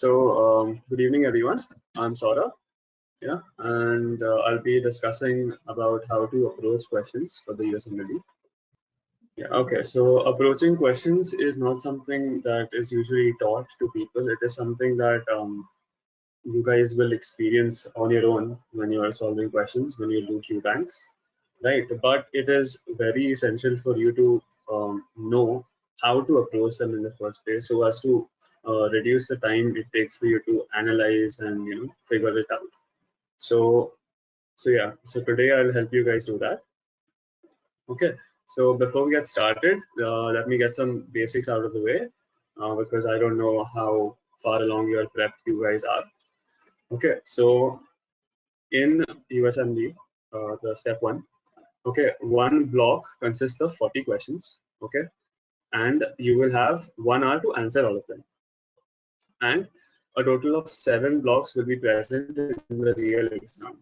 Good evening, everyone. I'm Saurabh. Yeah, and I'll be discussing about how to approach questions for the USMLE. Yeah, okay. So approaching questions is not something that is usually taught to people. It is something that you guys will experience on your own when you are solving questions, when you do Q banks, right? But it is very essential for you to know how to approach them in the first place, so as to reduce the time it takes for you to analyze and figure it out. So yeah. So today I'll help you guys do that. Okay. So before we get started, let me get some basics out of the way because I don't know how far along your prep you guys are. Okay. So in USMLE, the step 1. Okay, one block consists of 40 questions. Okay, and you will have 1 hour to answer all of them. And a total of 7 blocks will be present in the real exam.